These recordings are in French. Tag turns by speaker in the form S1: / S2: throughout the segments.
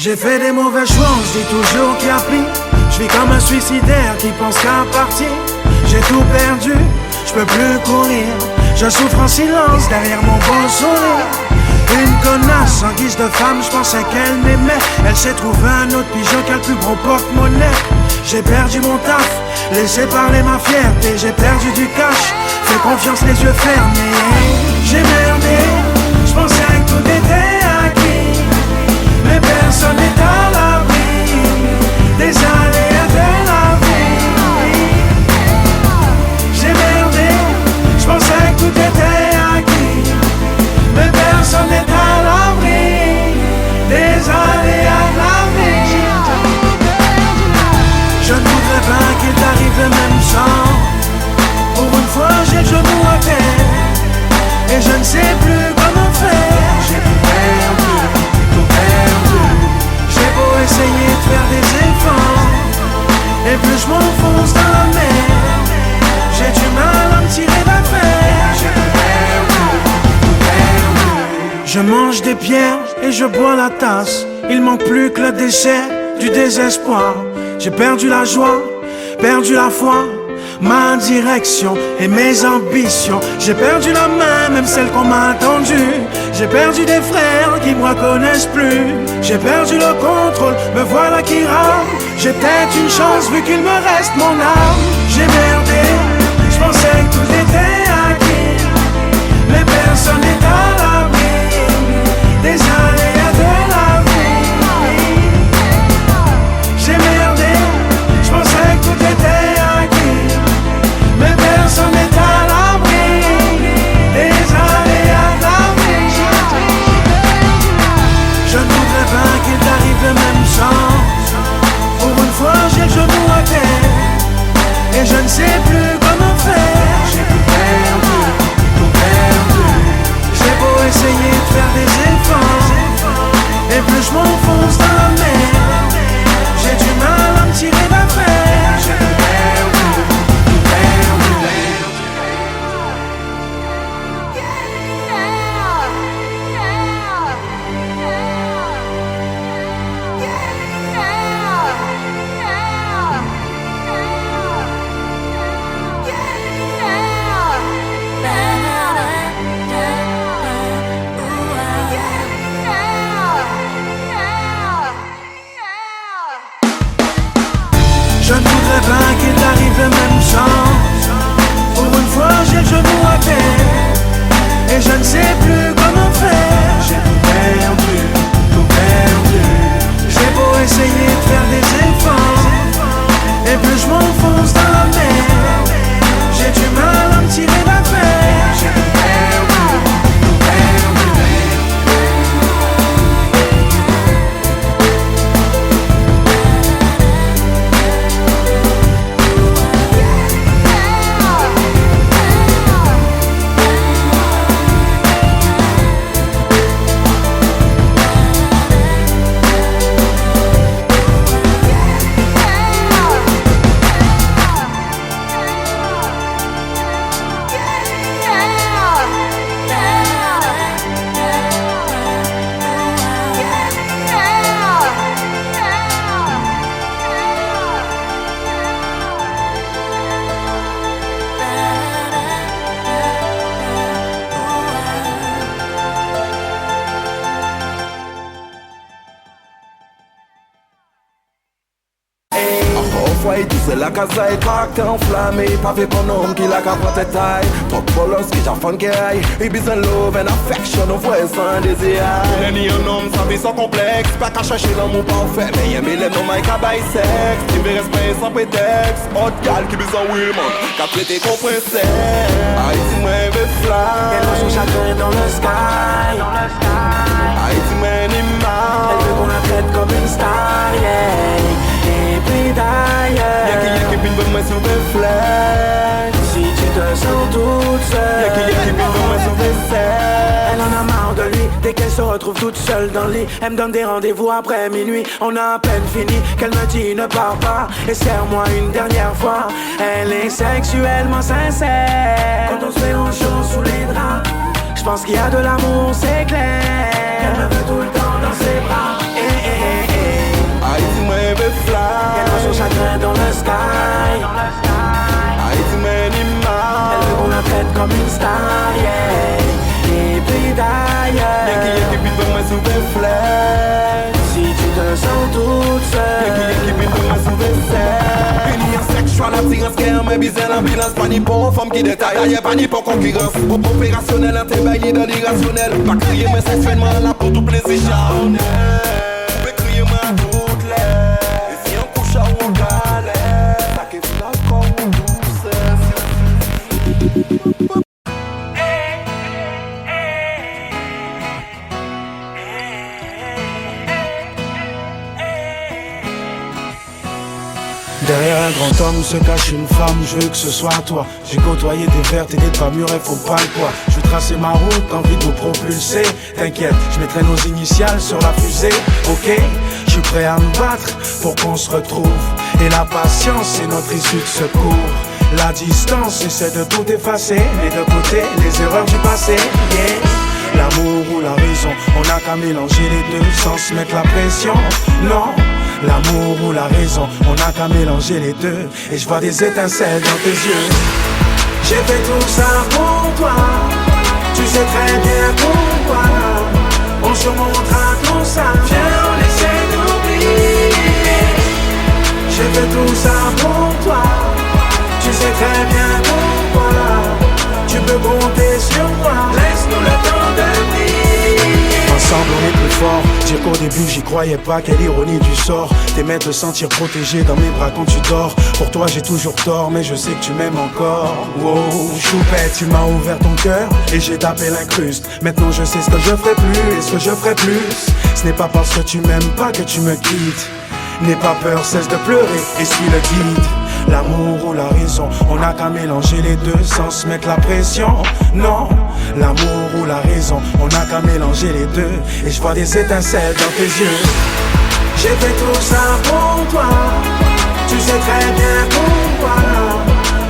S1: J'ai fait des mauvais choix, on se dit toujours qu'il y a pire. Je vis comme un suicidaire qui pense qu'à partir. J'ai tout perdu, je peux plus courir. Je souffre en silence derrière mon beau sourire. Une connasse en guise de femme, je pensais qu'elle m'aimait. Elle s'est trouvée un autre pigeon qui a le plus gros porte-monnaie. J'ai perdu mon taf, laissé parler ma fierté. J'ai perdu du cash, fais confiance les yeux fermés. J'ai merdé, je pensais que tout était acquis. Mais personne n'est à l'abri des aléas de la vie. J'ai merdé, je pensais que tout était acquis. Mais personne n'est à l'abri des aléas de la vie. Je ne voudrais pas qu'il t'arrive le même sang. Pour une fois j'ai le genou à terre et je ne sais plus comment faire. J'ai tout perdu, tout perdu. J'ai beau essayer de faire des efforts, et plus je m'enfonce dans la mer, j'ai du mal à me tirer d'affaire. J'ai tout perdu, tout perdu. Je mange des pierres et je bois la tasse. Il manque plus que le déchet du désespoir. J'ai perdu la joie, perdu la foi, ma direction et mes ambitions. J'ai perdu la main, même celle qu'on m'a tendue. J'ai perdu des frères qui me reconnaissent plus. J'ai perdu le contrôle, me voilà qui rame. J'ai peut-être une chance vu qu'il me reste mon âme. J'ai merdé, je pensais que tout était acquis. Mais personne n'est à l'abri des aléas de la vie. J'ai merdé, je pensais que tout était acquis. Mais personne n'est à l'abri des aléas de la vie. Je ne voudrais pas qu'il t'arrive le même sang. Pour une fois j'ai le genou à terre et je ne sais plus comment faire. J'ai tout perdu, tout perdu. J'ai beau essayer de faire des efforts, et plus je m'enfonce dans la mer, j'ai du mal à me tirer d'affaire. J'ai tout perdu, tout perdu. Je ne voudrais pas qu'il t'arrive le même sang. Pour une fois j'ai le genou à terre et je ne sais plus comment faire. J'ai tout perdu, tout perdu. J'ai beau essayer de faire des efforts, et plus je m'enfonce dans la mer, j'ai du mal à me tirer d'affaire. J'ai tout perdu, tout perdu.
S2: La casa est craquée, enflammée, pas fait qu'on homme qui la capote est taille. Top bolos qui j'affronte qui aille. It be some love and affection, on voit sans désir. Lenny un homme, sa vie sans complexe. Pas qu'à chercher l'amour parfait, mais y'a les noms qui baille sexe. Il veut respect sans prétexte. Hot gal qui besoin Will man, qu'a traité qu'on princesse. Haïti moi veut fly.
S1: Elle lance son chagrin dans le sky.
S2: Haïti moi animal.
S1: Elle veut qu'on la traite comme une star, yeah. Et puis d'ailleurs,
S2: y'a qui pine bonne moi sur le flash.
S1: si tu te sens toute seule,
S2: y'a qui pine bonne moi sur le flash.
S1: elle en a marre de lui, dès qu'elle se retrouve toute seule dans le lit. Elle me donne des rendez-vous après minuit. On a à peine fini qu'elle me dit ne pars pas et serre-moi une dernière fois. Elle est sexuellement sincère. Quand on se met en chaud sous les draps, je pense qu'il y a de l'amour, c'est clair. Elle me veut tout le temps dans ses bras.
S2: Haïti mwen be fly.
S1: Elle voit son chagrin dans le sky.
S2: Haïti mwen image.
S1: Elle veut qu'on la traite comme une star, yeah. Et puis d'ailleurs,
S2: Y'a qui vit moi sous des fleurs.
S1: si tu te sens toute seule,
S2: Y'a qui vit moi sous des fleurs. Union sexuelle, attirance, guerre, mais bizarre, l'ambulance. Pas ni pour femme qui détaille, y'a pas ni pour concurrence. Opérationnel, en t'éveillé dans l'irrationnel. Pas crier, mais sexuellement, là pour tout plaisir charnel. Pouvez crier, mais à toutes les. Et si on couche à ou on galère, ça qui fait la comme douceur.
S1: derrière un grand homme se cache une femme, je veux que ce soit toi. J'ai côtoyé des vertes et des pas mûres, faut pas le poids. Je vais tracer ma route, envie de vous propulser. T'inquiète, je mettrai nos initiales sur la fusée, ok? Je suis prêt à me battre pour qu'on se retrouve. Et la patience, c'est notre issue de secours. La distance, essaie de tout effacer. Mais de côté, les erreurs du passé, yeah. L'amour ou la raison, on n'a qu'à mélanger les deux sans se mettre la pression, non. L'amour ou la raison, on n'a qu'à mélanger les deux. Et je vois des étincelles dans tes yeux. J'ai fait tout ça pour toi, tu sais très bien pourquoi. On surmontera tout ça, viens on essaie d'oublier. J'ai fait tout ça pour toi, tu sais très bien pourquoi. Tu peux compter sur moi, laisse-nous le temps de briller. Ensemble on est plus fort, dire qu'au début j'y croyais pas, quelle ironie du sort. T'aimais te sentir protégé dans mes bras quand tu dors. Pour toi j'ai toujours tort, mais je sais que tu m'aimes encore. Wow, choupette, tu m'as ouvert ton cœur et j'ai tapé l'incruste. Maintenant je sais ce que je ferai plus et ce que je ferai plus. Ce n'est pas parce que tu m'aimes pas que tu me quittes. N'aie pas peur, cesse de pleurer et suis le guide. L'amour ou la raison, on n'a qu'à mélanger les deux sans se mettre la pression, non. L'amour ou la raison, on n'a qu'à mélanger les deux. Et je vois des étincelles dans tes yeux. J'ai fait tout ça pour toi, tu sais très bien pourquoi.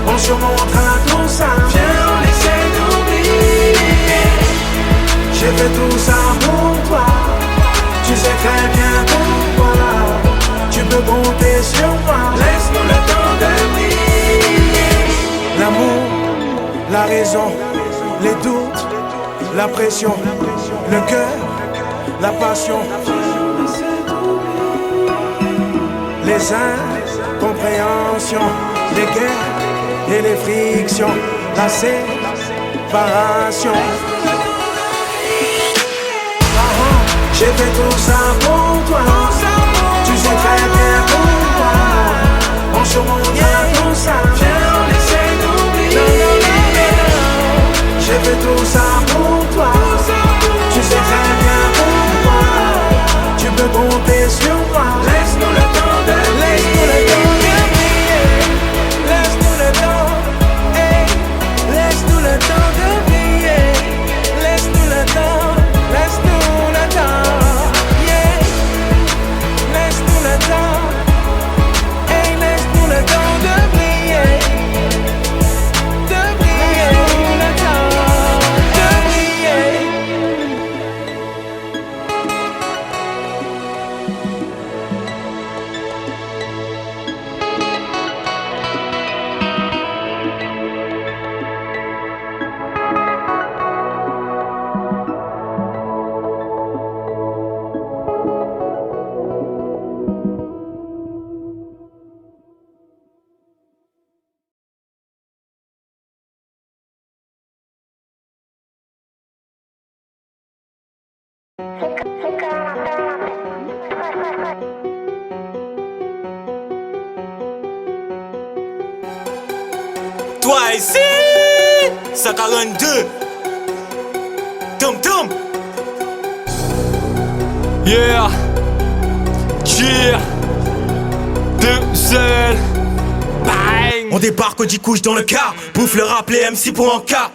S1: On surmontera tout ça, viens on essaie d'oublier. J'ai fait tout ça pour toi, tu sais très bien pourquoi. Tu peux compter sur moi, laisse-nous le temps de briller. L'amour, la raison, les doutes, la pression, le cœur, la passion, les incompréhensions, les guerres et les frictions, la séparation. J'ai fait tout ça pour toi, tu sais très bien pourquoi. On surmontera tout ça, viens on essaie d'oublier. J'ai fait tout ça pour toi, tu sais très bien pourquoi. Tu peux compter sur moi, laisse-nous le temps de briller. Laisse-nous le temps, hey. Laisse-nous le temps de briller. Laisse-nous le temps, laisse-nous le temps, yeah. Laisse-nous le temps, hey, laisse-nous le temps de briller. De briller, laisse-nous le temps de briller.
S3: Toi ici, 142. Tom Tom. Yeah. Cheer. Deux ailes. Bang. On débarque, on dit couche dans le car. Bouffe le rap, les MC pour en cas.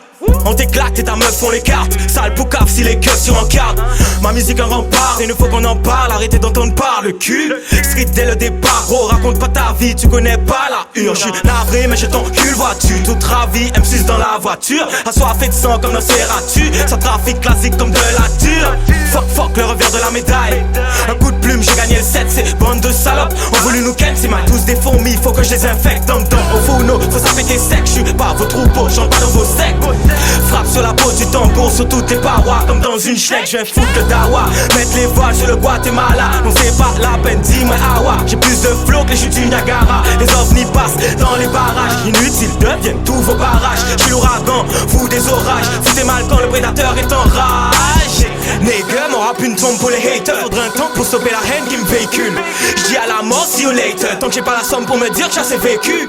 S3: On t'éclate et ta meuf on les cartes. Sale poucave si les keufs sur un carte. Ma musique un rempart, il ne faut qu'on en parle. Arrêtez d'entendre par le cul. Street dès le départ, gros raconte pas ta vie, tu connais pas la urge. J'suis navré mais je t'encule, vois-tu. Toute ravi, M6 dans la voiture. Assoiffé de sang comme Nosferatu. Ça trafic classique comme de la dure. Fuck le revers de la médaille. Un coup de plume, j'ai gagné le 7. C'est bande de salopes, on voulu nous ken. C'est ma tous des fourmis, faut que je les infecte. Dom au fourneau, faut ça péter sec. J'suis pas vos troupeaux, j'entre pas dans vos secs. Frappe sur la peau du tambour, sur toutes les parois. Comme dans une schneck, je viens foutre le dawa. Mettre les voiles sur le Guatemala. Non c'est pas la peine, dis-moi awa. J'ai plus de flow que les chutes du Niagara. Les ovnis passent dans les barrages. Inutiles deviennent tous vos barrages. J'suis l'ouragan, vous des orages. Foutez mal quand le prédateur est en rage. Nigga, mon rap une tombe pour les haters. Faudrait un temps pour stopper la haine qui me véhicule. J'dis à la mort, see you later. Tant que j'ai pas la somme pour me dire que j'ai assez vécu.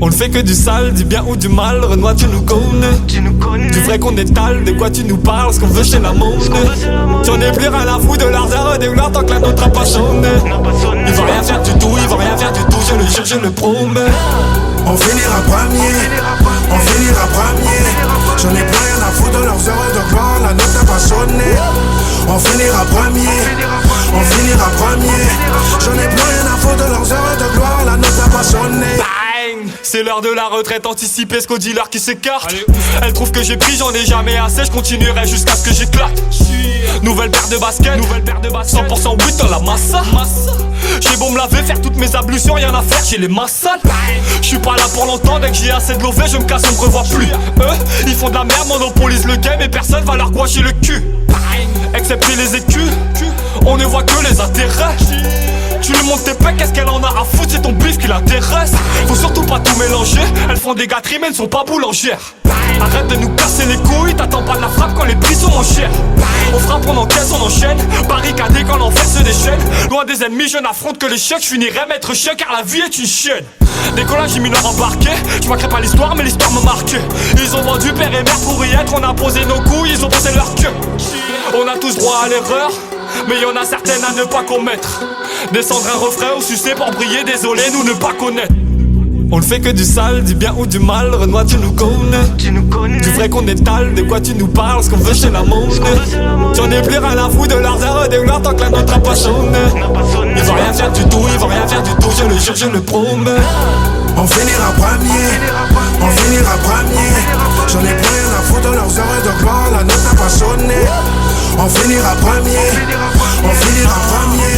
S4: On ne fait que du sale, du bien ou du mal. Renoir, tu nous connais. Du vrai qu'on étale, de quoi tu nous parles, ce qu'on veut chez la monde. Tu en es plus rien à foutre de leurs erreurs, des gloires tant que la nôtre a pas sonné. Ils vont rien faire du tout, ils vont rien faire du tout, je le jure, je le promets.
S1: On finira premier, on finira premier. J'en ai plus rien à foutre de leurs heures de gloire, la note n'a pas sonné. On finira premier, on finira premier. J'en ai plus rien à foutre de leurs heures de gloire, la note n'a pas sonné.
S4: Bang! C'est l'heure de la retraite anticipée, ce qu'au dealer qui s'écarte. Elle trouve que j'ai pris, j'en ai jamais assez, je continuerai jusqu'à ce que j'éclate. Nouvelle paire de baskets, 100% weed dans la massa. J'ai beau me laver, faire toutes mes ablutions, rien à faire, j'ai les mains sales. J'suis pas là pour longtemps, dès que j'ai assez de l'eau, je me casse, on me revoit plus. Eux, ils font de la merde, monopolise le game et personne va leur gouacher le cul. Excepté les écus, on ne voit que les intérêts. Tu lui montres tes pecs, qu'est-ce qu'elle en a à foutre, c'est ton bif qui l'intéresse. Faut surtout pas tout mélanger, elles font des gâteries mais elles ne sont pas boulangères. Arrête de nous casser les couilles, t'attends pas de la frappe quand les prix sont en chère. On frappe, on encaisse, on enchaîne, barricadé quand l'enfer se déchaîne. Loin des ennemis, je n'affronte que l'échec, je finirai maître chien car la vie est une chienne. Décollage, j'ai mis leur embarqué, je manquerai pas l'histoire mais l'histoire m'a marqué. Ils ont vendu père et mère pour y être, on a posé nos couilles, ils ont posé leur queue. On a tous droit à l'erreur, mais y'en a certaines à ne pas commettre. Descendre un refrain ou sucer pour briller, désolé nous ne pas connaître. On ne fait que du sale, du bien ou du mal, Renoir tu nous connais. Du vrai qu'on étale, de quoi tu nous parles, ce qu'on veut chez la monde. Tu en es plus rien à foutre de leurs erreurs, des gloires tant que la nôtre a pas sonné. Ils vont rien faire du tout, ils vont rien faire du tout, je le jure, je le promets.
S1: On finira premier, on finira premier. J'en ai plus rien à foutre de leurs heures de gloire, la note n'a pas sonné. On finira premier, on finira premier.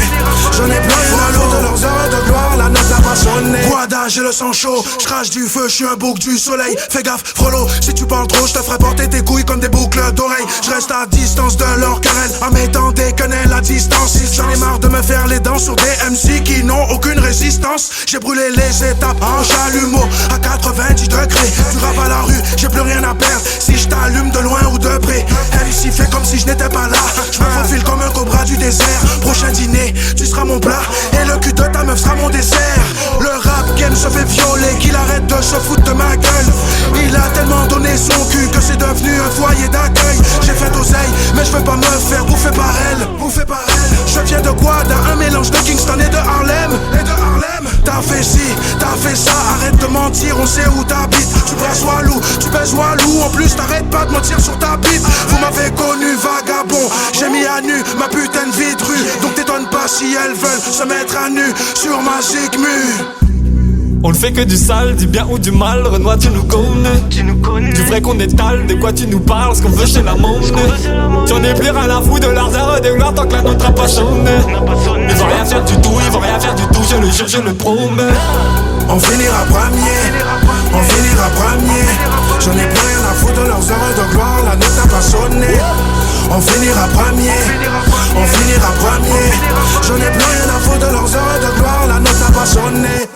S1: J'en ai plus rien à foutre de leurs heures de gloire, la note n'a pas sonné. Guada, j'ai le sang chaud, j'crache du feu, j'suis un bouc du soleil. Fais gaffe, frollo, si tu parles trop, j'te ferai porter tes couilles comme des boucles d'oreilles. J'reste à distance de leur querelle, en mettant des quenelles à distance. J'en ai marre de me faire les dents sur des MC qui n'ont aucune résistance. J'ai brûlé les étapes en chalumeau à 90 degrés. Du rap à la rue, j'ai plus rien à perdre si je t'allume de loin ou de près. MC fait comme si je n'étais pas là. Je me faufile comme un cobra du désert. Prochain dîner, tu seras mon plat et le cul de ta meuf sera mon dessert. Le rap game se fait violer, qu'il arrête de se foutre de ma gueule. Il a tellement donné son cul que c'est devenu un foyer d'accueil. J'ai fait d'oseille, mais je veux pas me faire bouffer par elle. Je viens de Guada, un mélange de Kingston et de Harlem. T'as fait ci, t'as fait ça, arrête de mentir, on sait où t'habites. Tu baises Walou, tu baises Walou. En plus t'arrêtes pas de mentir sur ta bite. Vous m'avez connu vagabond, j'ai mis à nu ma putain de vie de rue. Donc t'étonnes pas si elles veulent se mettre à nu sur ma zigmu.
S4: On ne fait que du sale, du bien ou du mal, Renoir tu nous connais. Du vrai qu'on étale, de quoi tu nous parles, ce qu'on veut chez la monde. Tu en es plus rien à foutre de leurs erreurs, des gloires tant que la nôtre a pas sonné. Ils vont rien faire du tout, ils vont rien faire du tout, je le jure, je le promets.
S1: On finira premier, on finira premier. J'en ai plus rien à foutre de leurs heures de gloire, la note n'a pas sonné. On finira premier, on finira premier. J'en ai plus rien à foutre de leurs heures de gloire, la note n'a pas sonné.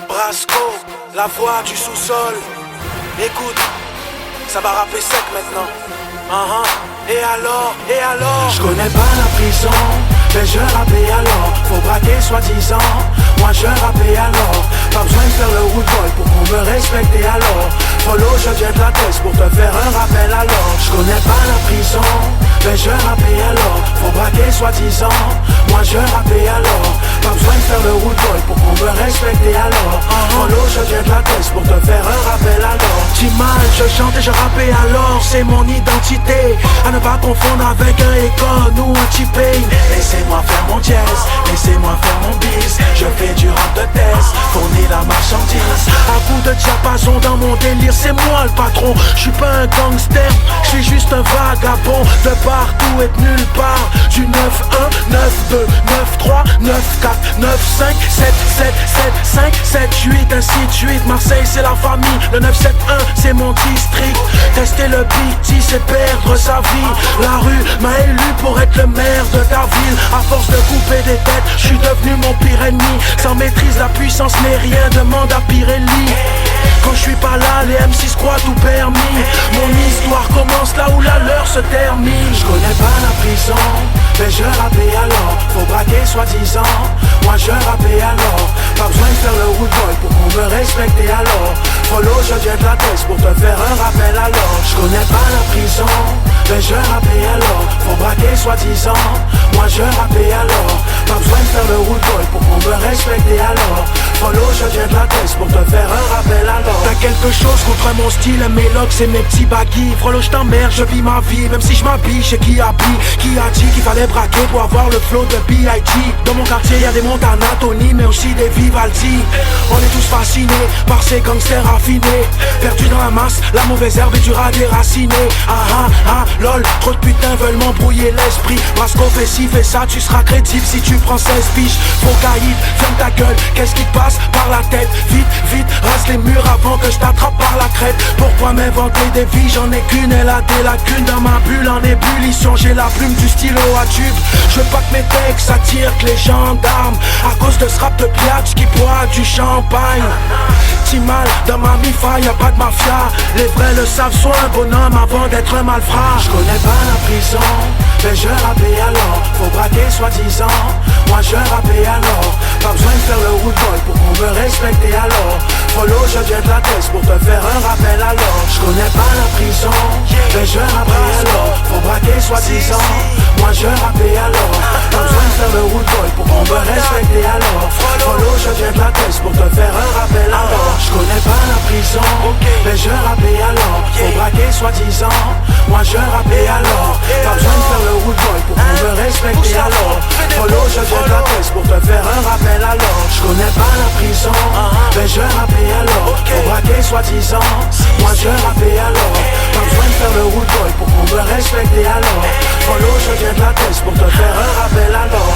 S1: Brasco, la voix du sous-sol. Écoute, ça va rapper sec maintenant. Et alors je connais pas la prison, mais je rappais alors. Faut braquer soi-disant, moi je rappais alors. Pas besoin de faire le root boy pour qu'on me respecte et alors. Follow, je viens de la tête pour te faire un rappel alors. Je connais pas la prison, mais je rappais alors. Faut braquer soi-disant, moi je rappais alors. Pas besoin de faire le root boy pour qu'on me respecte et alors. Follow, je viens de la tête pour te faire un rappel alors. Timal, je chante et je rappais alors. C'est mon identité, à ne pas confondre avec un Econ ou un T-Pain. Laissez-moi faire mon jazz, laissez-moi faire mon biz. Je fais du rap de test, fournis la marchandise. À coup de diapason dans mon délire, c'est moi le patron. Je suis pas un gangster, je suis juste un vagabond. De partout et de nulle part. Du 9-1, 9-2, 9-3, 9-4, 9-5, 7-7, 7-5, 7-8, ainsi de suite. Marseille c'est la famille, le 9-7-1 c'est mon district. Tester le BT c'est perdre sa vie. La rue m'a élu pour être le maire de ta ville. À force de couper des têtes, je suis devenu mon pire ennemi. Sans maîtrise la puissance n'est rien, demande à Pirelli. Quand je suis pas là, les M6 croient tout permis. Mon histoire commence là où la leur se termine. Je connais pas la prison, mais je rappais alors. Faut braquer soi-disant, moi je rappais alors. Pas besoin de faire le root boy pour qu'on me respecte et alors. Follow, je viens de la tête pour te faire un rappel alors. Je connais pas la prison, mais je rappais alors. Faut braquer soi-disant, moi je rappais alors. Pas besoin de faire le root boy pour qu'on me respecte et alors. Follow, je viens de la tête pour te faire un rappel alors. T'as quelque chose contre mon style, mes locks et mes petits baggy. Frollo, je t'emmerde, je vis ma vie. Même si je m'habille, chez qui habille. Qui a dit qu'il fallait braquer pour avoir le flow de B.I.G. Dans mon quartier y'a des Montana, Tony, mais aussi des Vivaldi. On est tous fascinés par ces gangsters raffinés. Perdus dans la masse, la mauvaise herbe est dure à déraciner. Lol, trop de putains veulent m'embrouiller l'esprit. Brasco fais ci, fais ça, tu seras crédible si tu prends 16 piges. Faux caïd, ferme ta gueule, qu'est-ce qui te passe par la tête? Vite, vite, rase les murs avant que je t'attrape par la crête. Pourquoi m'inventer des vies, j'en ai qu'une, elle a des lacunes. Dans ma bulle en ébullition, j'ai la plume du stylo à tube. Je veux pas que mes textes attirent que les gendarmes. À cause de ce rap de piatch qui boit du champagne. Timal, dans ma mi-fa, y'a pas de mafia. Les vrais le savent, sois un bonhomme avant d'être un malfrat. Je connais pas la prison, mais je rappais alors. Faut braquer soi-disant, moi je rappais alors. Pas besoin de faire le root boy pour qu'on me respecte et alors. Follow, je viens de la tête pour te faire un rappel alors. Je connais pas la prison, mais je rappais alors. Faut braquer soi-disant, moi je rappais alors. Pas besoin de faire le root boy pour qu'on me respecte et alors. Follow, je viens de la tête pour te faire un rappel alors. Je connais pas la prison, mais je rappais alors. Faut braquer soi-disant, moi je rappais alors. Pas besoin de faire le root boy pour qu'on me respecte et alors. Follow, je viens de la tête pour te faire un rappel alors. Je connais pas la prison, mais je rappais alors. Faut braquer soi-disant, moi je rappais alors. Pas besoin de faire le root boy pour qu'on me respecte et alors. Follow, je viens de la tête pour te faire un rappel alors.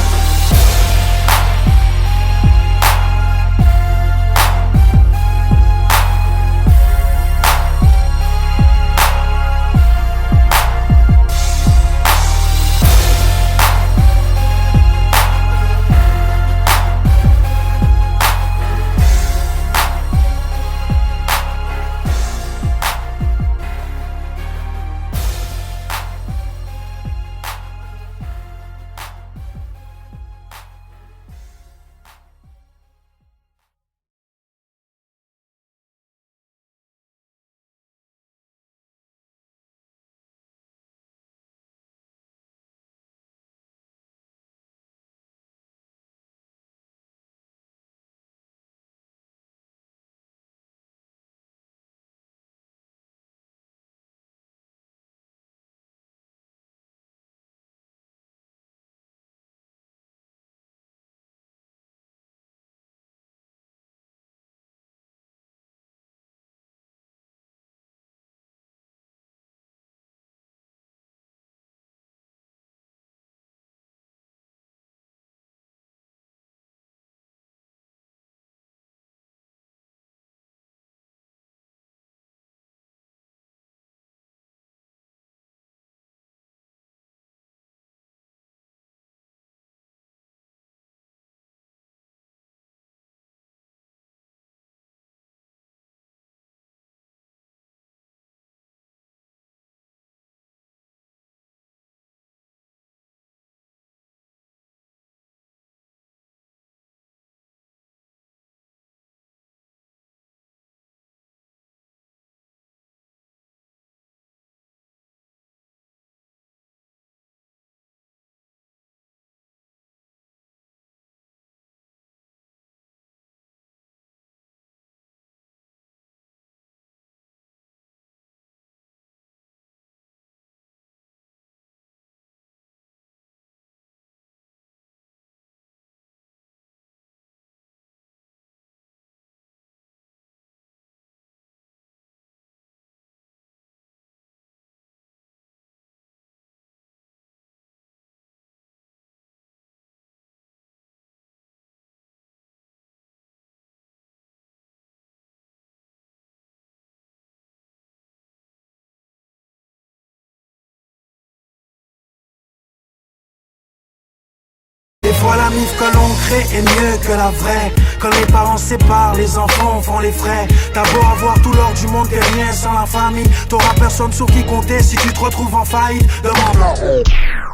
S1: fois la mif que l'on crée est mieux que la vraie. Quand les parents se séparent, les enfants font les frais. T'as beau avoir tout l'or du monde, t'es rien sans la famille. T'auras personne sur qui compter si tu te retrouves en faillite. Demande-la.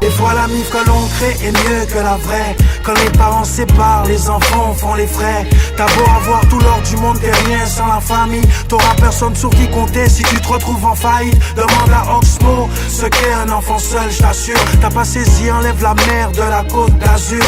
S1: Des fois la mif que l'on crée est mieux que la vraie. Quand les parents se séparent, les enfants font les frais. T'as beau avoir tout l'or du monde, t'es rien sans la famille. T'auras personne sur qui compter si tu te retrouves en faillite. Demande à Oxmo ce qu'est un enfant seul, je t'assure. T'as pas saisi, enlève la mer de la Côte d'Azur.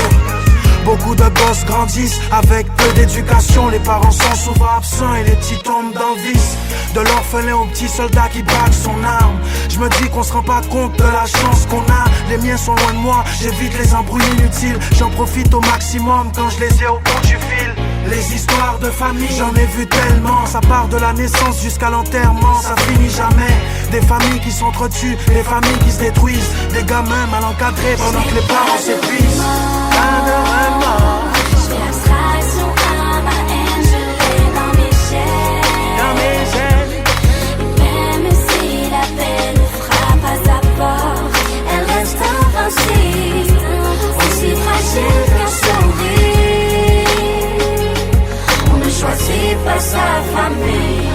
S1: Beaucoup de gosses grandissent avec peu d'éducation. Les parents sont souvent absents et les petits tombent dans le vice. De l'orphelin au petit soldat qui braque son arme. Je me dis qu'on se rend pas compte de la chance qu'on a. Les miens sont loin de moi, j'évite les embrouilles inutiles. J'en profite au maximum quand je les ai au bout du fil. Les histoires de famille, j'en ai vu tellement. Ça part de la naissance jusqu'à l'enterrement, ça finit jamais. Des familles qui s'entretuent, des familles qui se détruisent. Des gamins mal encadrés pendant que les parents s'épuisent.
S5: Je fais abstraction à ma haine, je l'ai dans mes gènes. Même si la peine frappe à sa porte, elle reste invincible, aussi fragile qu'un sourire. On ne choisit pas sa famille.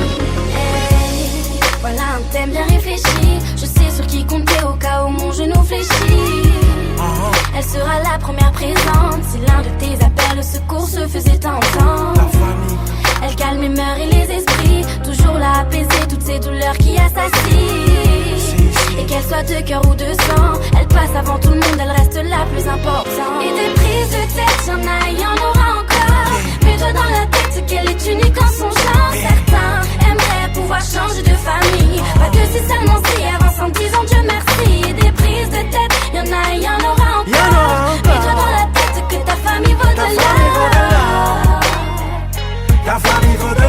S5: Hey, voilà un thème bien réfléchi. Je sais sur qui compter au cas où mon genou fléchit. Elle sera la première présente si l'un de tes appels au secours se faisait entendre. Elle calme les mœurs et les esprits, toujours là apaiser toutes ces douleurs qui assassinent. Et qu'elle soit de cœur ou de sang, elle passe avant tout le monde, elle reste la plus importante. Et des prises de tête, y'en a, y'en aura encore. Mets-toi dans la tête qu'elle est unique en son genre. Certains aimeraient pouvoir changer de famille, pas que si seulement si avant 110 ans, Dieu merci. Et des prises de tête, y'en a, y'en aura encore. Mets-toi dans la tête que ta famille vaut de l'or.
S1: Ta famille vaut de l'or.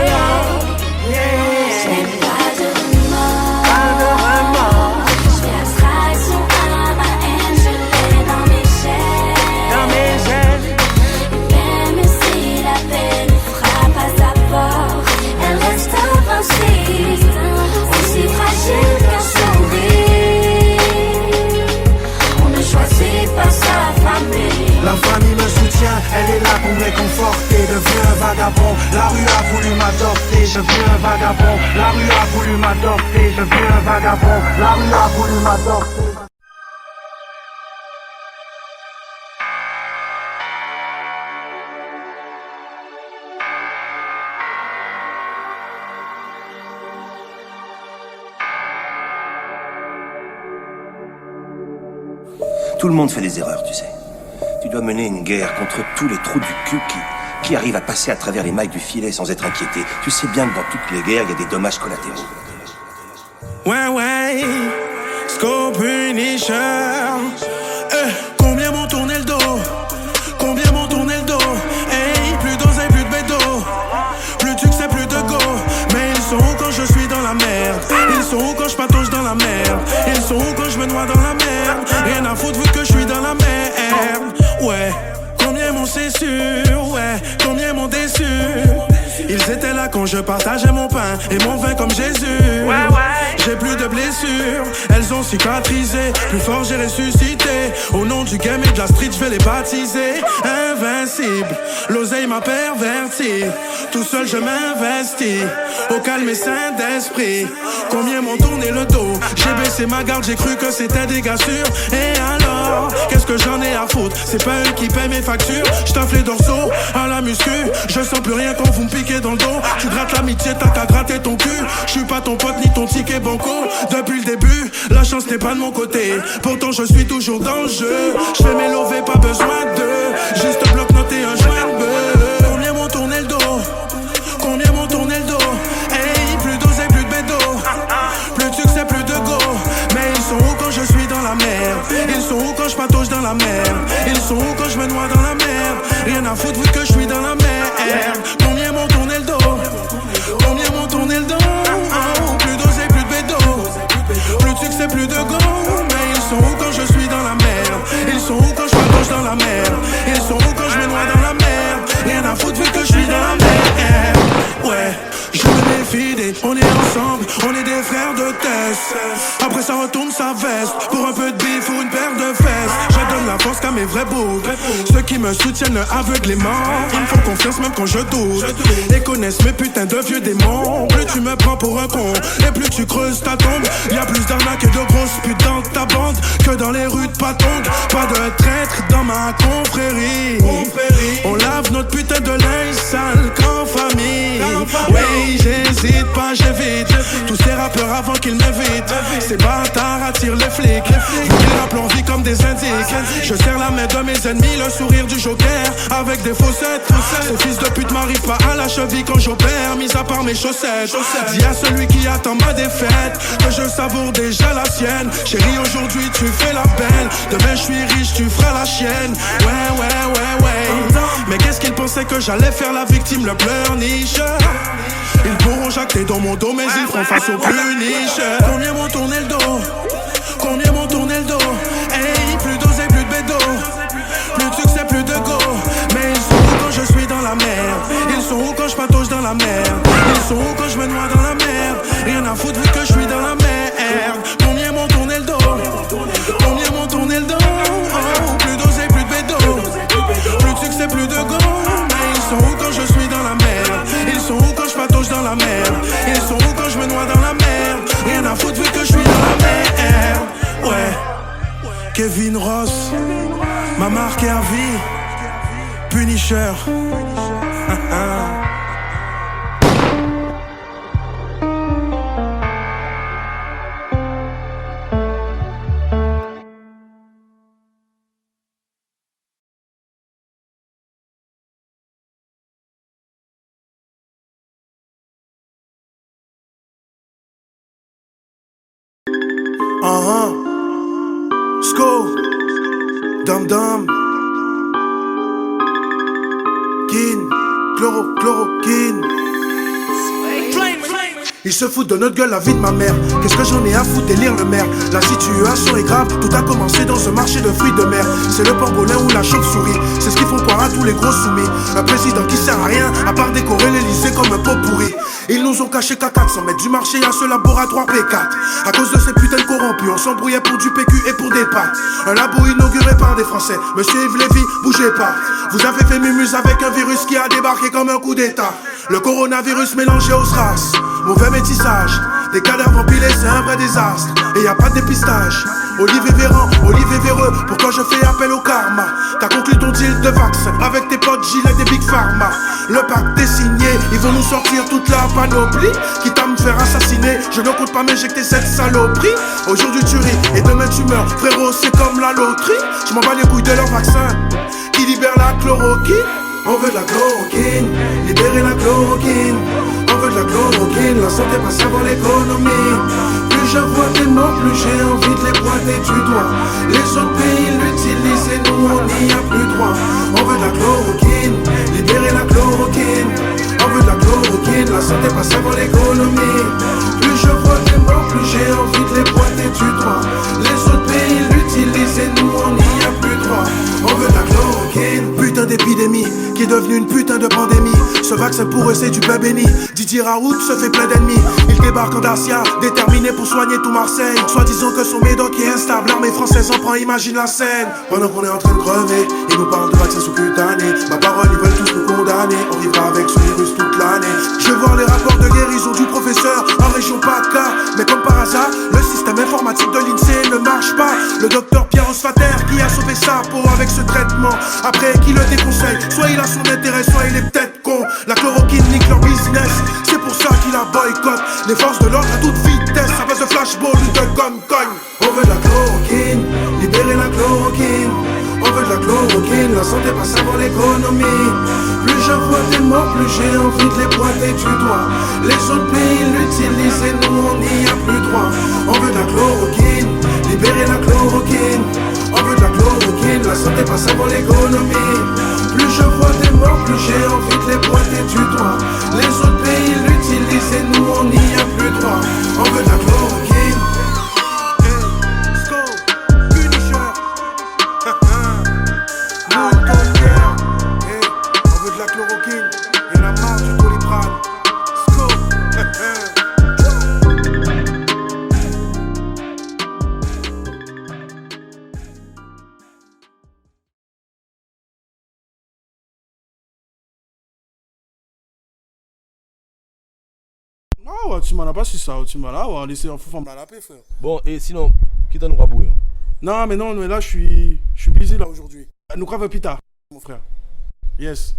S5: Je n'ai pas de remords. Je fais abstraction à ma haine, je l'ai dans mes gènes. Même si la peine frappe à sa porte, elle reste invincible, aussi fragile qu'un sourire. On ne choisit pas sa famille.
S1: La famille me soutient, elle est là pour me réconforter. Deviens un vagabond, la rue a voulu m'adopter. Je deviens un vagabond, la rue a voulu m'adopter. Je deviens un vagabond, la rue a voulu m'adopter.
S6: Tout le monde fait des erreurs, tu sais. Tu dois mener une guerre contre tous les trous du cul qui arrivent à passer à travers les mailles du filet sans être inquiétés. Tu sais bien que dans toutes les guerres, il y a des dommages collatéraux.
S1: Ouais, Scope Punisher. Combien m'ont tourné le dos? Combien m'ont tourné le dos? Hey, plus d'oseille, plus de bédo. Plus de succès, plus de go. Mais ils sont où quand je suis dans la merde? Ils sont où quand je patauge dans la merde? Ils sont où quand je me noie dans la merde? Rien à foutre vu que je suis dans la merde. Ouais, combien m'ont c'est sûr? Ouais, combien m'ont déçu? Ils étaient là quand je partageais mon pain et mon vin comme Jésus. J'ai plus de blessures, elles ont cicatrisé. Plus fort j'ai ressuscité. Au nom du game et de la street je vais les baptiser. Invincible, l'oseille m'a perverti. Tout seul je m'investis, au calme et saint d'esprit. Combien m'ont tourné le dos? J'ai baissé ma garde, j'ai cru que c'était des gars sûrs. Et alors, qu'est-ce que j'en ai à foutre? C'est pas eux qui paient mes factures. J'taffe les dorsaux à la muscu. Je sens plus rien quand vous me piquez dans le dos. Tu grattes l'amitié, t'as qu'à gratter ton cul. J'suis pas ton pote ni ton ticket banco. Depuis le début, la chance n'est pas de mon côté. Pourtant je suis toujours dans le jeu. J'fais mes lovés, pas besoin de juste bloc-notes et un joint de bœuf. Combien m'ont tourné le dos? Combien m'ont tourné le dos? Hey, plus d'oseille, plus de bédo. Plus de succès, plus de go. Mais ils sont où quand je suis dans la merde? Ils sont où quand je patauge dans la merde? Ils sont où quand je me noie dans la merde? Rien à foutre vu que je suis dans la merde. Combien m'ont tourné le dos? Combien m'ont tourné le dos? Plus d'oseille, plus de bédo. Plus de succès, plus de go. Mais ils sont où quand je suis dans la merde? Ils sont où quand je patauge dans la merde? Ils sont où quand je me noie dans la merde? Rien à foutre vu que je suis dans la merde. Ouais, je me méfie des, on est ensemble, on est des frères de test. Après ça retourne sa veste, pour un peu de bif ou une paire de fesses. Je donne la force qu'à mes vrais boucs, ceux qui me me soutiennent aveuglément. Ils me font confiance même quand je doute. Et connaissent mes putains de vieux démons. Plus tu me prends pour un con, et plus tu creuses ta tombe. Y'a plus d'arnaques et de grosses putes dans ta bande que dans les rues de Patong. Pas de traître dans ma confrérie. On lave notre putain de linge sale qu'en famille. Oui, j'hésite pas, j'évite tous ces rappeurs avant qu'ils m'évitent. Ces bâtards attirent les flics. Ils rappent leur vie comme des indices. Je serre la main de mes ennemis, le sourire du joker avec des faussettes. Ces fils de pute m'arrivent pas à la cheville quand j'opère, mis à part mes chaussettes. Dis à celui qui attend ma défaite que je savoure déjà la sienne. Chérie, aujourd'hui tu fais la belle, demain je suis riche, tu feras la chienne. Ouais. Mais qu'est-ce qu'ils pensaient que j'allais faire la victime, le pleurniche? Ils pourront jacter dans mon dos, mais ils feront face aux plus niches. Combien m'ont tourné le dos? Combien m'ont tourné le dos? Hey, plus d'osé, plus de bédo. Plus de succès, plus de go. Mais ils sont où quand je suis dans la merde? Ils sont où quand je patauge dans la merde? Ils sont où quand je me noie dans la merde? Rien à foutre vu que je suis dans la merde. Combien m'ont tourné le dos? Combien m'ont tourné le dos? Oh, plus d'osé, plus de bédo. Plus de succès, plus de go. Mais ils sont où quand je suis dans la merde? Ils sont où quand je patauge dans la merde? Ils sont où quand je me noie dans la merde? Rien à foutre vu que je suis dans la merde. Ouais. Kevin Ross m'a marqué à vie. Punisher. Sko, Dum Dum, Kin, Chloroquine. Ils se foutent de notre gueule, la vie de ma mère. Qu'est-ce que j'en ai à foutre, délire le maire. La situation est grave, tout a commencé dans un marché de fruits de mer. C'est le pangolin ou la chauve-souris, c'est ce qu'ils font croire à tous les gros soumis. Un président qui sert à rien, à part décorer l'Elysée comme un pot pourri. Ils nous ont caché qu'à 400 mètres du marché à ce laboratoire P4. À cause de ces putains de corrompus, on s'embrouillait pour du PQ et pour des pâtes. Un labo inauguré par des Français, Monsieur Yves Lévy, bougez pas. Vous avez fait mumuse avec un virus qui a débarqué comme un coup d'état. Le coronavirus mélangé aux SRAS, mauvais métissage, des cadavres empilés, c'est un vrai désastre. Et y a pas de dépistage. Olivier Véran, Olivier Véreux, pourquoi je fais appel au karma? T'as conclu ton deal de vaccin avec tes potes Gillette des Big Pharma. Le pacte est signé, ils vont nous sortir toute la panoplie. Quitte à me faire assassiner, je ne compte pas m'injecter cette saloperie. Aujourd'hui tu ris et demain tu meurs, frérot c'est comme la loterie. Je m'en bats les couilles de leur vaccin qui libère la chloroquine. On veut de la chloroquine, libérer la chloroquine. On veut de la chloroquine, la santé passe avant l'économie. Plus je vois des morts, plus j'ai envie de les pointer du doigt. Les autres pays l'utilisent et nous on n'y a plus droit. On veut de la chloroquine, libérer la chloroquine. On veut de la chloroquine, la santé passe avant l'économie. Plus je vois des morts, plus j'ai envie de les pointer du doigt. Les autres pays l'utilisent et nous on n'y a plus droit. On veut de la chloroquine. Putain d'épidémie qui est devenue une putain de pandémie. Ce vaccin pour eux c'est du pain béni. Didier Raoult se fait plein d'ennemis. Il débarque en Dacia, déterminé pour soigner tout Marseille. Soit disant que son médoc est instable, l'armée française en prend, imagine la scène. Pendant qu'on est en train de crever, ils nous parlent de vaccins sous-cutanés. Ma parole, ils veulent tous nous condamner. On vivra avec ce virus toute l'année. Je vais voir les rapports de guérison du professeur en région PACA. Mais comme par hasard, le système informatique de l'INSEE ne marche pas. Le docteur Pierre Osfater qui a sauvé sa peau avec ce traitement. Après qui le déconseille, soit il a son intérêt, soit il est peut-être con. La chloroquine nique leur business, c'est pour ça qu'il la boycotte. Les forces de l'ordre à toute vitesse, à base de flashball ou de gun-cogne. On veut de la chloroquine, libérer la chloroquine. On veut de la chloroquine, la santé passe avant l'économie. Plus je vois des morts, plus j'ai envie de les pointer du doigt. Les autres pays l'utilisent et nous on n'y a plus droit. On veut de la chloroquine, libérer la chloroquine. On veut de la chloroquine, la santé passe avant l'économie. Plus je vois des morts, plus j'ai envie de les pointer du doigt. Les autres pays l'utilisent et nous on n'y a plus droit. On veut de la chloroquine. On veut de la chloroquine, y'en a marre du Doliprane. ouais, tu m'en as pas su ça, tu m'as là, ouais, laissez un fou femme la paix, frère.
S7: Bon, et sinon, qui t'en aura bouillon?
S1: Non, mais là, je suis busy là aujourd'hui. Nous grave plus tard, mon frère. Yes.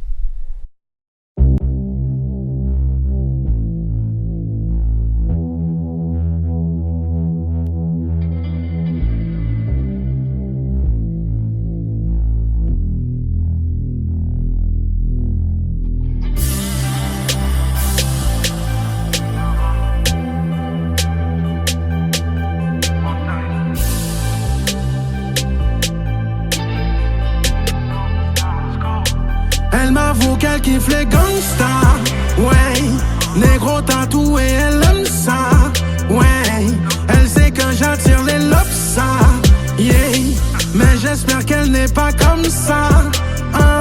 S1: Elle m'avoue qu'elle kiffe les gangsters, ouais. Négro tatoué, elle aime ça, ouais. Elle sait que j'attire les lobes, yeah. Mais j'espère qu'elle n'est pas comme ça, hein.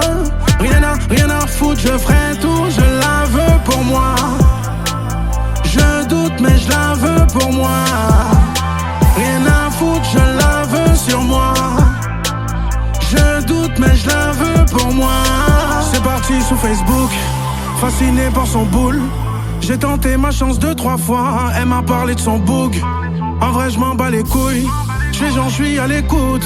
S1: Rien à foutre, je ferai tout, je la veux pour moi. Je doute, mais je la veux pour moi. Rien à foutre, je la veux sur moi. Je doute, mais je la veux pour moi. C'est parti sur Facebook, fasciné par son boule. J'ai tenté ma chance 2-3 fois, elle m'a parlé de son boug. En vrai je m'en bats les couilles, je fais genre je suis à l'écoute.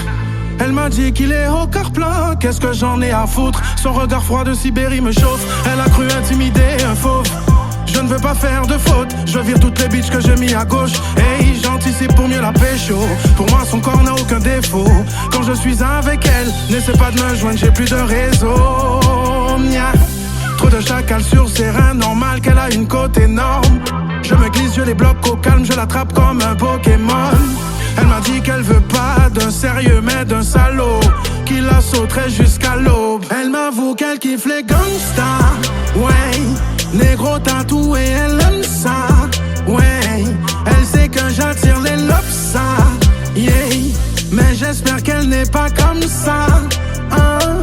S1: Elle m'a dit qu'il est au quart plat, qu'est-ce que j'en ai à foutre. Son regard froid de Sibérie me chauffe, elle a cru intimider un fauve. Je ne veux pas faire de faute, je vire toutes les bitches que j'ai mis à gauche. Hey, j'anticipe pour mieux la pécho. Pour moi son corps n'a aucun défaut. Quand je suis avec elle, n'essaie pas de me joindre, j'ai plus de réseau. Nya. Trop de chacal sur ses reins, normal qu'elle a une côte énorme. Je me glisse, je les bloque au calme, je l'attrape comme un Pokémon. Elle m'a dit qu'elle veut pas d'un sérieux mais d'un salaud qui la sauterait jusqu'à l'aube. Elle m'avoue qu'elle kiffe les gangsters, ouais. Négro tatoué, elle aime ça, ouais. Elle sait que j'attire les lobes, yeah. Mais j'espère qu'elle n'est pas comme ça, hein.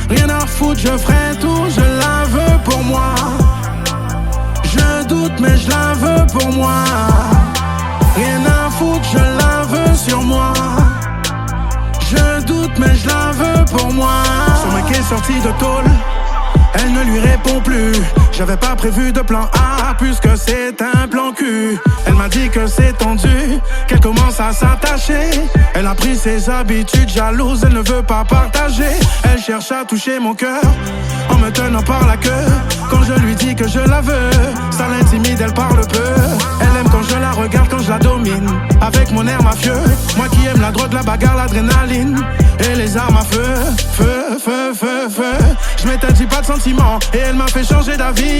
S1: Rien à foutre, je ferai tout, je la veux pour moi. Je doute, mais je la veux pour moi. Rien à foutre, je la veux sur moi. Je doute, mais je la veux pour moi. Son mec est sorti de tôle, elle ne lui répond plus. J'avais pas prévu de plan A, puisque c'est un plan Q. Elle m'a dit que c'est tendu, qu'elle commence à s'attacher. Elle a pris ses habitudes jalouses, elle ne veut pas partager. Elle cherche à toucher mon cœur, en me tenant par la queue. Quand je lui dis que je la veux, ça l'intimide, elle parle peu. Elle aime quand je la regarde, quand je la domine, avec mon air mafieux. Moi qui aime la drogue, la bagarre, l'adrénaline et les armes à feu. Feu, feu, feu, feu. Je m'étais dit pas de sentiments, et elle m'a fait changer d'avis.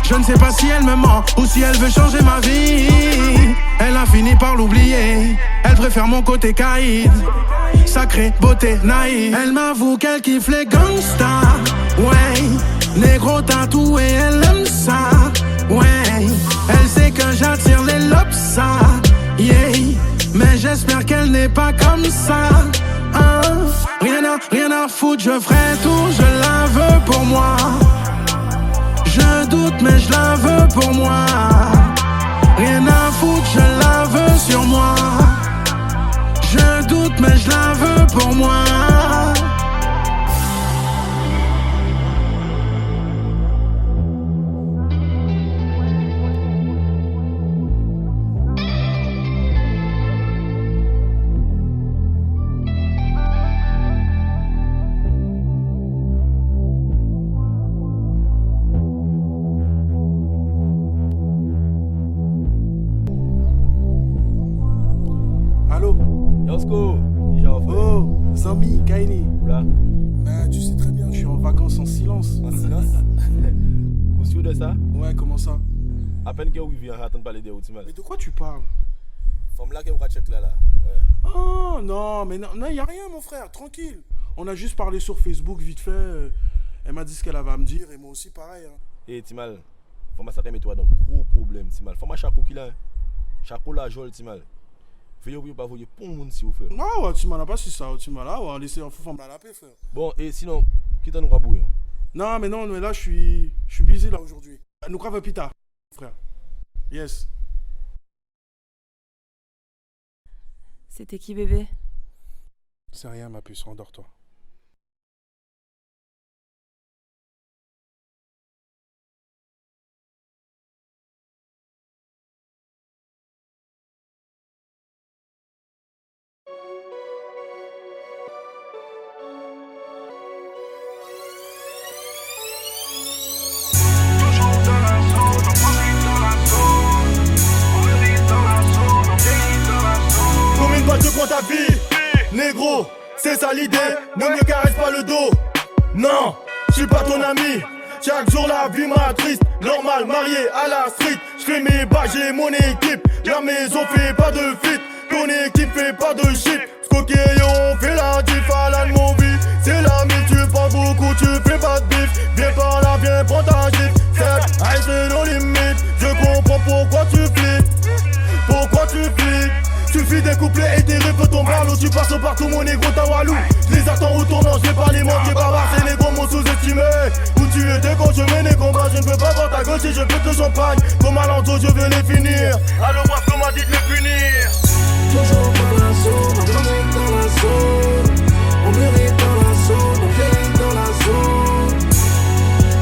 S1: Je ne sais pas si elle me ment, ou si elle veut changer ma vie. Elle a fini par l'oublier, elle préfère mon côté caïd. Sacrée beauté naïve. Elle m'avoue qu'elle kiffe les gangsters, ouais. Négro tatoué, elle aime ça, ouais. Elle sait que j'attire les lobes, yeah. Mais j'espère qu'elle n'est pas comme ça, hein. Rien à foutre, je ferai tout, je la veux pour moi. Je doute, mais je la veux pour moi. Rien à foutre, je la veux sur moi. Je doute, mais je la veux pour moi. Allô?
S7: Yosko, déjà en fait.
S1: Oh, Zambi, Kaini.
S7: Là,
S1: Bah, tu sais très bien, je suis en vacances en silence.
S7: en silence. Vous sûr de ça?
S1: Ouais, comment ça?
S7: À peine que vous vient attendre parler de Otimal.
S1: Mais de quoi tu parles?
S7: Femme là que vous check là. Ouais.
S1: Oh, non, mais non, y a rien, mon frère, tranquille. On a juste parlé sur Facebook vite fait. Elle m'a dit ce qu'elle avait à me dire, et moi aussi pareil, hein.
S7: Et Timal, faut ma s'attemer toi donc gros problème Timal. Faut ma chaco qui là. Chaco la jol Timal. Veuillez pas voyer pour monde si vous frère.
S1: Non, ouais, tu m'en as pas su ça, tu m'as là, ouais, laissez un fou femme la paix, frère.
S7: Bon, et sinon, qui t'en aura bouillon?
S1: Non, mais là, je suis busy là aujourd'hui. Nous grave plus tard, frère. Yes.
S8: C'était qui bébé?
S1: C'est rien, ma puce, endors-toi.
S2: ta vie. Négro, c'est ça l'idée, ne me caresse pas le dos. Non, je suis pas ton ami. Chaque jour la vie m'a triste. Normal, marié à la street. J'fais mes bacs, j'ai mon équipe. La maison fait pas de fit. Ton équipe fait pas de shit. Scoqué, on fait la diff à la movie. C'est l'ami, tu parles beaucoup, tu fais pas de bif. Viens par là, viens prendre ta gifle. C'est nos limites. Je comprends pourquoi tu flippes. Pourquoi tu flippes. Suffit des couplets et des riffs tombent à l'eau. Tu passes partout mon négro Tawalou. Je les attends au tournant, je vais pas les manquer. Bavard, c'est les gros mots sous-estimés. Où tu étais quand je menais combat. Je ne peux pas voir ta gueule si je pète le champagne. Comme Alonso, je veux les finir. Alors voir qu'on m'a dit de les punir.
S1: Toujours dans la zone, on mérite dans la zone. On mérite dans la zone, on mérite dans la zone.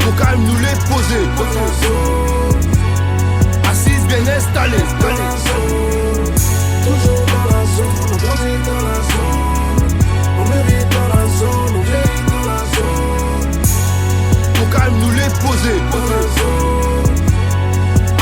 S2: Faut quand même nous les poser.
S1: Dans la zone,
S2: Assise bien installée.
S1: dans la zone. Toujours dans la zone, on mérite dans la zone. On mérite dans la zone, on mérite dans la zone.
S2: Faut quand même nous les poser.
S1: Dans la zone,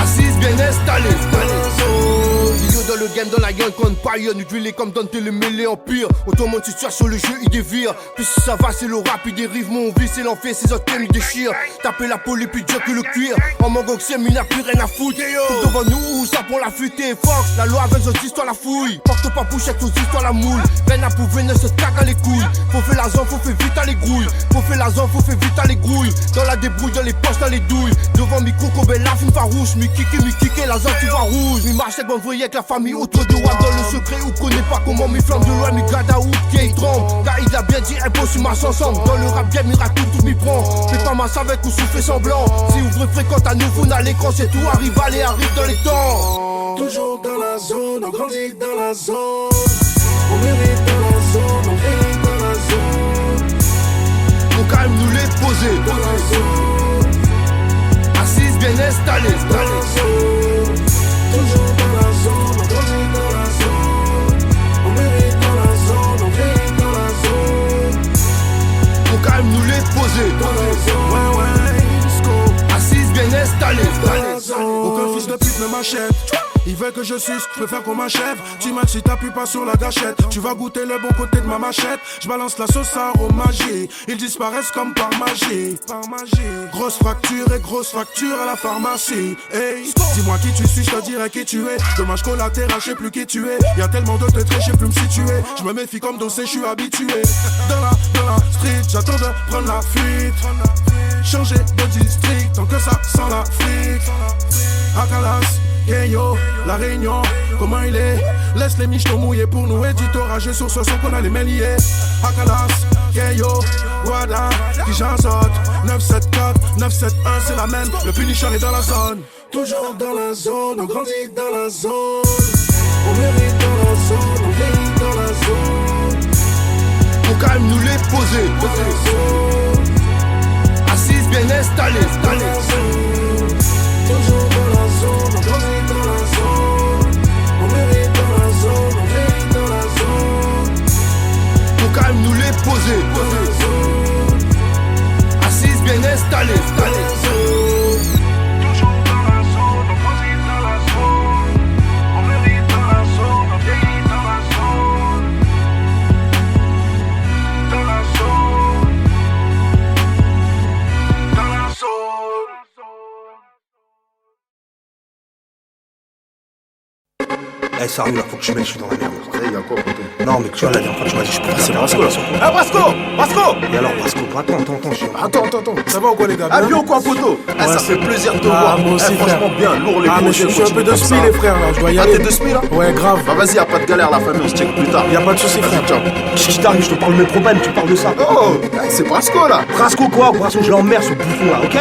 S2: Assise bien installée.
S1: dans la zone.
S2: Milieu dans le game, dans la gang, qu'on paille. Nous duelé comme dans le mêlé empire. Autrement, tu cherches sur le jeu, il dévire. Puis si ça va, c'est le rap, il dérive. Mon vie, c'est l'enfer, ses autres thèmes, il déchire. Taper la poli, plus dur que le cuir. En manque c'est il n'a plus rien à foutre. Tout devant nous, ça pour la fuiter. Fox, la loi avec nos histoires, la fouille. Porte pas bouche avec nos histoires, la moule. Peine à prouver, ne se stack à les couilles. Faut faire la zone, faut faire vite à les grouilles. Faut faire la zone, faut faire vite à les grouilles. Dans la débrouille, dans les poches, dans les douilles. Devant micro, comme la film farouche. Mi kiki, la zone, tu vas rouge. Mi marche avec mon voyage avec la famille autour de WAM. Dans le secret, ou connaît pas comment mi flamme de loin. Mi gada ou qui tremble. Car il a bien dit, impose sur marche ensemble. Dans le rap, bien miracle, tout m'y prend. Fais pas masse avec ou souffle semblant. Si ouvre fréquente à nouveau, à l'écran, c'est tout. Arrive dans les temps.
S1: Toujours dans la zone, on grandit dans la zone. On mérite dans la zone, on mérite dans la zone.
S2: Faut quand même nous les poser.
S1: Dans la zone,
S2: Assise bien installée.
S1: dans la zone. Toujours dans la zone, on grandit dans la zone. On mérite dans la zone, on mérite dans la zone.
S2: Faut quand même nous les poser.
S1: Dans la zone, ouais, Sco.
S2: Assise bien installée.
S1: Dans la zone. Aucun fils de pute ne m'achète. Il veut que je suce, je préfère qu'on m'achève. Tu m'as si t'appuies pas sur la gâchette. Tu vas goûter le bon côté de ma machette. Je balance la sauce aromagie. Ils disparaissent comme par magie. Grosse fracture et grosse facture à la pharmacie. Hey, dis-moi qui tu suis, je te dirai qui tu es. Dommage collatéral, je sais plus qui tu es. Y'a tellement de traits, je sais plus me situer. Je me méfie comme dossé, je suis habitué. Dans la street, j'attends de prendre la fuite. Changer de district, tant que ça sent la flic. Akalas, Kenyo, La Réunion, comment il est? Laisse les michetots mouillés pour nous éditorager sur ce son qu'on a les mains liées. Akalas, Kenyo, Wada, qui j'enzote 974, 971, c'est la même, le finisher est dans la zone. Toujours dans la zone, on grandit dans la zone. On mérite dans la zone, on mérite dans la zone.
S2: Faut quand même nous les poser.
S1: Dans la zone,
S2: Assise bien installée.
S1: dans la zone. Toujours dans la zone, on grandit dans la zone. On mérite dans la zone, on mérite dans la zone.
S2: Faut quand même nous les poser.
S1: Dans la zone,
S2: Assise bien installée.
S1: dans la zone.
S9: Toujours dans la zone, on grandit dans la zone. On mérite dans la zone, on vieillit dans la zone. Dans la zone. Dans la zone.
S6: Eh, sérieux, là, faut que je mette, je suis dans la merde.
S10: Il y a quoi, poteau?
S6: Non, mais tu vois, la dernière fois, tu m'as dit, je peux passer
S10: Brasco,
S6: là.
S10: là. Eh, Brasco!
S6: Et alors, Brasco, attends,
S10: Ça va ou quoi, les gars? Ah, bien ou quoi, poteau? Eh, ça fait plaisir de te voir.
S1: Moi aussi, frère.
S10: Franchement, bien, lourd les
S1: Mais je suis un peu de spi, les frères, là, je dois y aller.
S10: T'es de spi, là?
S1: Ouais, grave.
S10: Bah, vas-y, y'a pas de galère, la famille, on se check plus tard.
S1: Y'a pas de soucis, frère.
S10: Ciao.
S6: Qu'est-ce qui t'arrive? Je te parle de mes problèmes, tu parles de ça.
S10: Oh, c'est Brasco, là.
S6: Brasco quoi? Brasco, je l'emmerde, ce bouffon là, ok?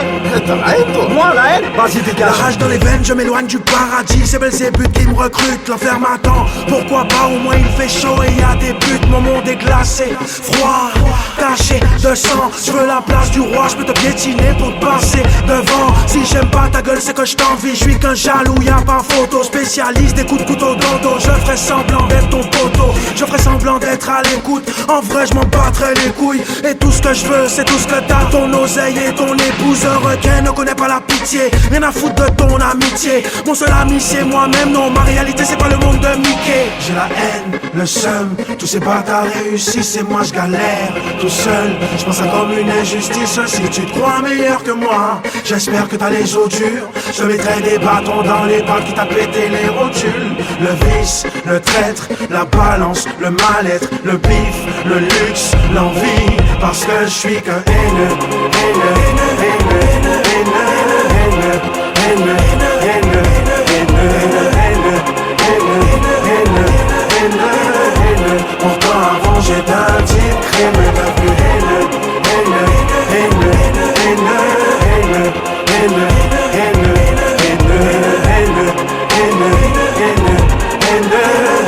S10: T'as la haine, toi?
S6: Moi, la haine? Vas-y,
S1: La
S6: dégage.
S1: rage dans les veines, je m'éloigne du paradis. C'est Belzébuth qui me recrute, l'enfer m'attend. Pourquoi pas, au moins il fait chaud et y a des buts. Mon monde est glacé, froid, taché de sang. Je veux la place du roi, je peux te piétiner pour te passer devant. Si j'aime pas ta gueule, c'est que je t'envie. Je suis qu'un jaloux, y a pas photo. Spécialiste des coups de couteau dans le dos. Je ferai semblant d'être ton poteau. Je ferai semblant d'être à l'écoute. En vrai, je m'en battrai les couilles. Et tout ce que je veux, c'est tout ce que t'as. Ton oseille et ton épouse. Un requin ne connaît pas la pitié. Rien à foutre de ton amitié. Mon seul ami, c'est moi-même. Non, ma réalité, c'est pas le monde de Mickey. J'ai la haine haine, le seum, tous ces bâtards réussissent et moi je galère tout seul. Je pense à comme une injustice. Si tu te crois meilleur que moi, j'espère que t'as les os durs. Je mettrai des bâtons dans les pattes qui t'a pété les rotules. Le vice, le traître, la balance, le mal-être, le bif, le luxe, l'envie. Parce que je suis qu'un haineux, haineux, haineux, haineux, haineux, haineux, haineux, haineux. Pourtant avant j'étais un type crémeux, devenu haineux, haineux, haineux, haineux, haineux, haineux, haineux, haineux, haineux,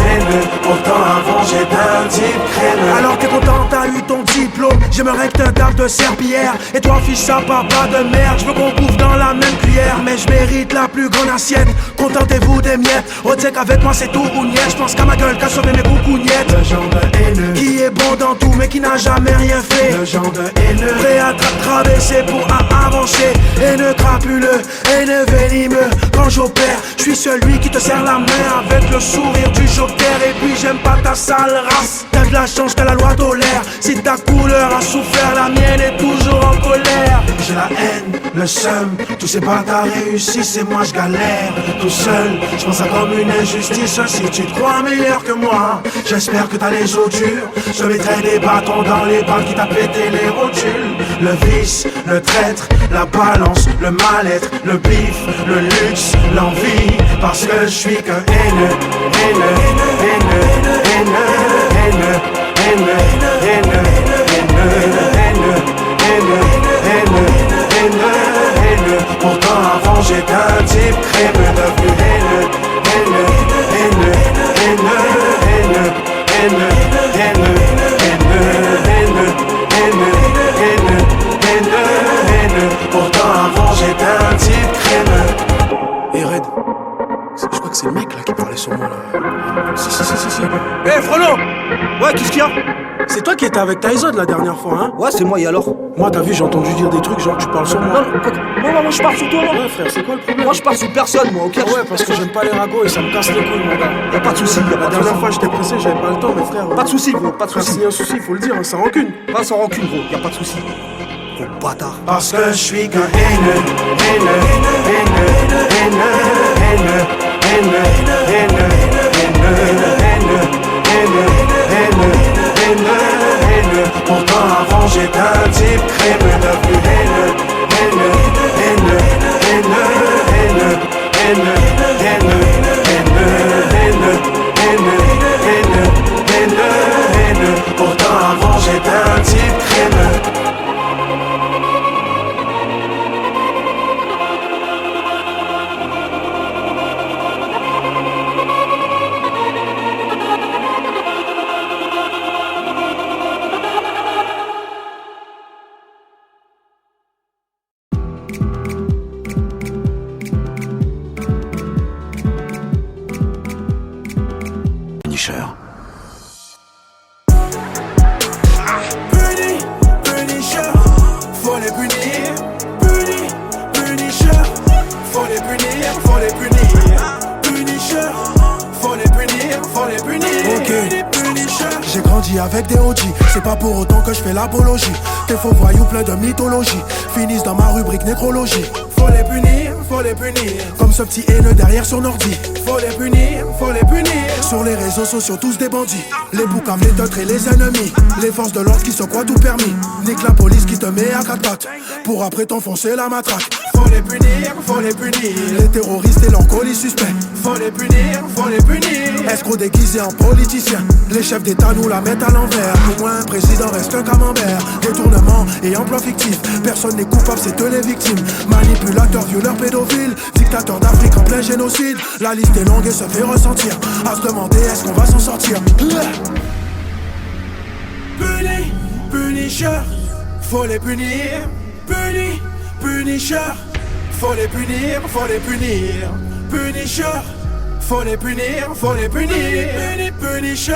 S1: haineux. Pourtant avant j'étais un type crémeux. Alors t'es content, t'as eu ton diplôme. J'aimerais que t'aies de serpillière. Et toi fils ça papa de merde. Je veux qu'on bouffe dans la même cuillère. Mais je mérite la plus grande assiette. Contentez-vous des miettes. Retenez qu'avec moi c'est tout ou niet. Je pense qu'à ma gueule qu'à sauver mes coucougnettes. Le genre de haineux qui est bon dans tout mais qui n'a jamais rien fait. Le genre de haineux prêt à traverser pour avancer. Haineux crapuleux, haineux venimeux. Quand j'opère, je suis celui qui te serre la main avec le sourire du joker. Et puis j'aime pas ta sale race. T'as de la chance que la loi tolère. Si ta couleur a souffert, la mienne est toujours en colère. J'ai la haine, le seum, tous ces bâtards réussissent et moi je galère tout seul. Je pense à comme une injustice. Si tu te crois meilleur que moi, j'espère que t'as les os durs. Je mettrai des bâtons dans les pattes qui t'a pété les rotules. Le vice, le traître, la balance, le mal-être, le bif, le luxe, l'envie. Parce que je suis qu'un haineux, haineux, haineux, haineux, haineux, haineux, haineux, haineux. Pourtant avant j'étais un type crémeux, devenu haineux, haineux, haineux, haineux, haineux, haineux, haineux, haineux, haineux, haineux, haineux. Pourtant avant j'étais un type crémeux.
S11: Hey Red, je crois que c'est le mec là qui parlait sur moi là. Si.
S1: Hey Frollo. Ouais, qu'est-ce qu'il y a? C'est toi qui étais avec Tyson la dernière fois, hein?
S11: Ouais, c'est moi, et alors?
S1: Moi, t'as vu, j'ai entendu dire des trucs, genre tu parles sur moi.
S11: Non, moi je parle sur toi, moi.
S1: Ouais, frère, c'est quoi le problème?
S11: Moi je parle sur personne, moi, ok?
S1: Ah ouais, parce que j'aime pas les ragots et ça me casse les couilles, mon gars.
S11: Y'a pas de soucis,
S1: La dernière fois, j'étais pressé, j'avais pas le temps, mais frère.
S11: Pas de soucis, gros, pas de soucis.
S1: S'il y a un souci, faut le dire, hein, sans rancune.
S11: Pas sans rancune, gros, y'a pas de soucis. Gros bâtard.
S1: Parce que je suis qu'un haineux, haineux, haineux, haineux, haineux, haineux, haineux, haineux, haineux. Pourtant avant j'étais un type crémeux, devenu haineux, haineux, haineux, haineux, haineux, haineux, haineux, haineux, haineux, haineux. Pourtant avant j'étais un type crémeux. Avec des OG, c'est pas pour autant que je fais l'apologie. Tes faux voyous pleins de mythologie finissent dans ma rubrique nécrologie. Faut les punir, faut les punir. Comme ce petit haineux derrière son ordi. Faut les punir, faut les punir. Sur les réseaux sociaux tous des bandits. Les boucaves, les teutres et les ennemis. Les forces de l'ordre qui se croient tout permis. Nique la police qui te met à quatre pattes pour après t'enfoncer la matraque. Faut les punir, faut les punir. Les terroristes et leurs colis suspects. Faut les punir, faut les punir. Escrocs déguisés en politiciens. Les chefs d'état nous la mettent à l'envers. Pour moi un président reste qu'un camembert. Détournement et emploi fictif. Personne n'est coupable, c'est eux les victimes. Manipulateurs, violeurs, pédophiles. Dictateurs d'Afrique en plein génocide. La liste est longue et se fait ressentir. À se demander est-ce qu'on va s'en sortir. Puni, Punisher. Faut les punir. Puni, Punisher. Faut les punir, faut les punir. Punisher. Faut les punir, faut les punir. Punisher.